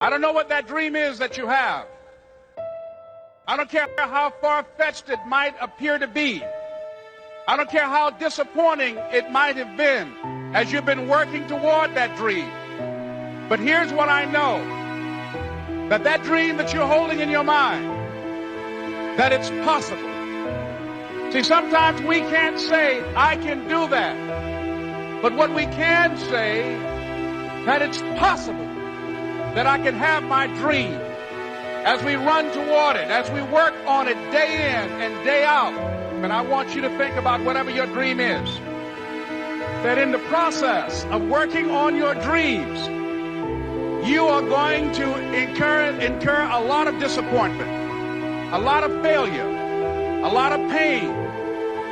I don't know what that dream is that you have. I don't care how far-fetched it might appear to be. I don't care how disappointing it might have been as you've been working toward that dream. But here's what I know, that dream that you're holding in your mind, that it's possible. See, sometimes we can't say, I can do that. But what we can say, that it's possible that I can have my dream as we run toward it, as we work on it day in and day out. And I want you to think about whatever your dream is, that in the process of working on your dreams, you are going to incur a lot of disappointment, a lot of failure, a lot of pain,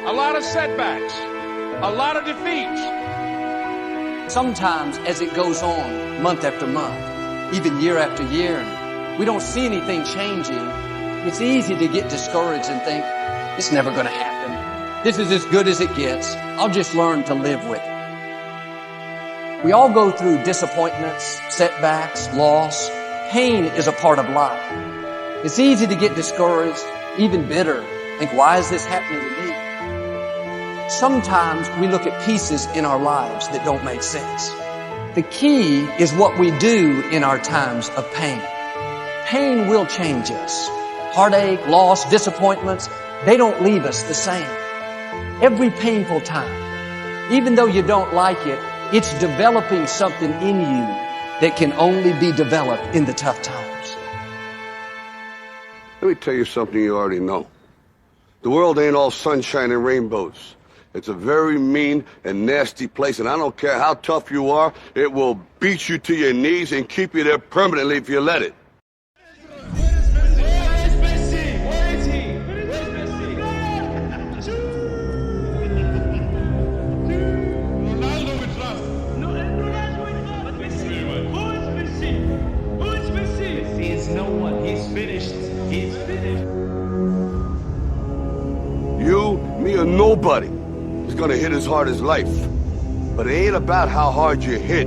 a lot of setbacks, a lot of defeats. Sometimes as it goes on, month after month, even year after year, and we don't see anything changing, it's easy to get discouraged and think, it's never going to happen. This is as good as it gets. I'll just learn to live with it. We all go through disappointments, setbacks, loss. Pain is a part of life. It's easy to get discouraged, even bitter. Think, why is this happening to me? Sometimes we look at pieces in our lives that don't make sense. The key is what we do in our times of pain. Pain will change us. Heartache, loss, disappointments, they don't leave us the same. Every painful time, even though you don't like it, it's developing something in you that can only be developed in the tough times. Let me tell you something you already know. The world ain't all sunshine and rainbows. It's a very mean and nasty place, and I don't care how tough you are, it will beat you to your knees and keep you there permanently if you let it. You, me, or nobody is gonna hit as hard as life. But it ain't about how hard you hit.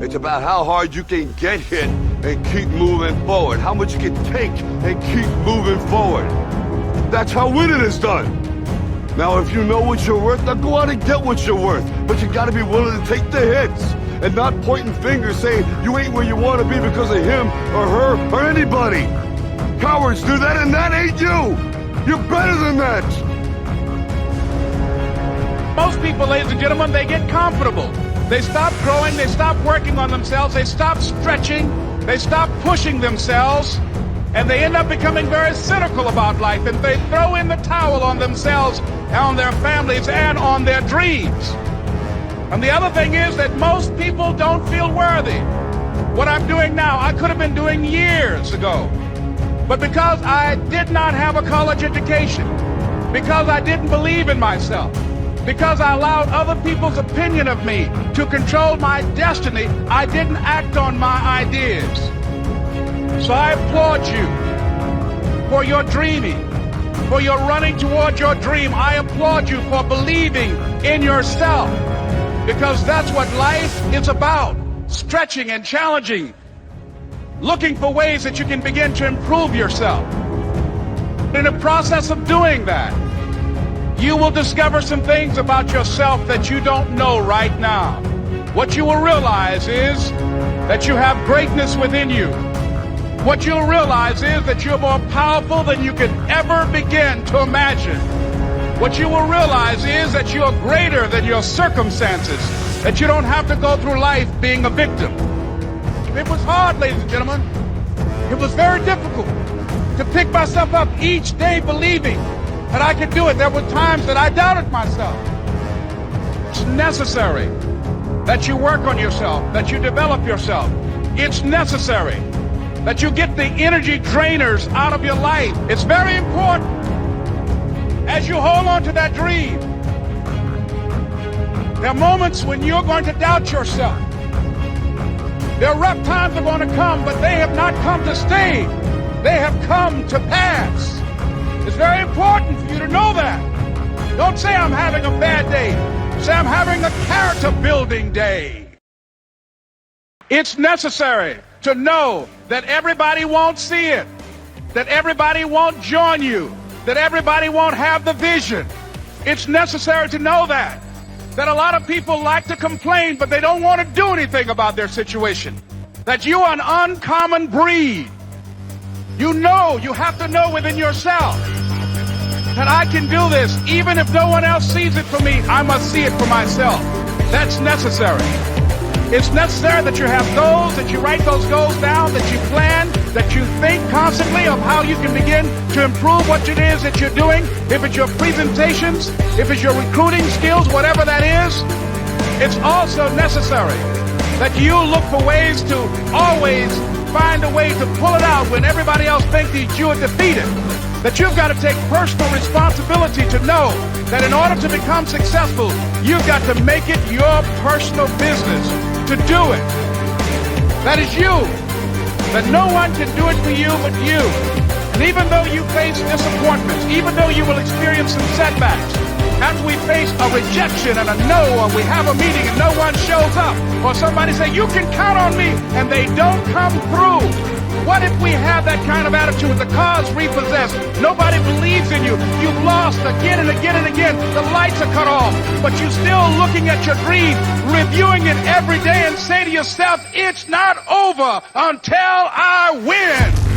It's about how hard you can get hit and keep moving forward. How much you can take and keep moving forward. That's how winning is done. Now, if you know what you're worth, now go out and get what you're worth. But you gotta be willing to take the hits and not pointing fingers saying you ain't where you want to be because of him or her or anybody. Cowards do that, and that ain't you. You're better than that. Most people, ladies and gentlemen, they get comfortable. They stop growing, they stop working on themselves, they stop stretching, they stop pushing themselves, and they end up becoming very cynical about life, and they throw in the towel on themselves, on their families, and on their dreams. And the other thing is that most people don't feel worthy. What I'm doing now, I could have been doing years ago. But because I did not have a college education, because I didn't believe in myself, because I allowed other people's opinion of me to control my destiny, I didn't act on my ideas. So I applaud you for your dreaming, for your running toward your dream. I applaud you for believing in yourself, because that's what life is about, stretching and challenging, looking for ways that you can begin to improve yourself. In the process of doing that, you will discover some things about yourself that you don't know right now. What you will realize is that you have greatness within you. What you'll realize is that you're more powerful than you could ever begin to imagine. What you will realize is that you're greater than your circumstances, that you don't have to go through life being a victim. It was hard, ladies and gentlemen. It was very difficult to pick myself up each day believing that I could do it. There were times that I doubted myself. It's necessary that you work on yourself, that you develop yourself. It's necessary that you get the energy drainers out of your life. It's very important as you hold on to that dream. There are moments when you're going to doubt yourself. There are rough times that are going to come, but they have not come to stay. They have come to pass. It's very important for you to know that. Don't say I'm having a bad day. Say I'm having a character building day. It's necessary to know that everybody won't see it, that everybody won't join you, that everybody won't have the vision. It's necessary to know that a lot of people like to complain, but they don't want to do anything about their situation, that you are an uncommon breed. You know, you have to know within yourself that I can do this. Even if no one else sees it for me, I must see it for myself. That's necessary. It's necessary that you have goals, that you write those goals down, that you plan, that you think constantly of how you can begin to improve what it is that you're doing. If it's your presentations, if it's your recruiting skills, whatever that is, it's also necessary that you look for ways to always find a way to pull it out when everybody else thinks that you are defeated. That you've got to take personal responsibility to know that in order to become successful, you've got to make it your personal business to do it. That is you. That no one can do it for you but you. And even though you face disappointments, even though you will experience some setbacks, after we face a rejection and a no, or we have a meeting and no one shows up, or somebody say, you can count on me, and they don't come through. What if we have that kind of attitude with the cause repossessed? Nobody believes in you. You've lost again and again and again. The lights are cut off, but you're still looking at your dream, reviewing it every day and say to yourself, it's not over until I win.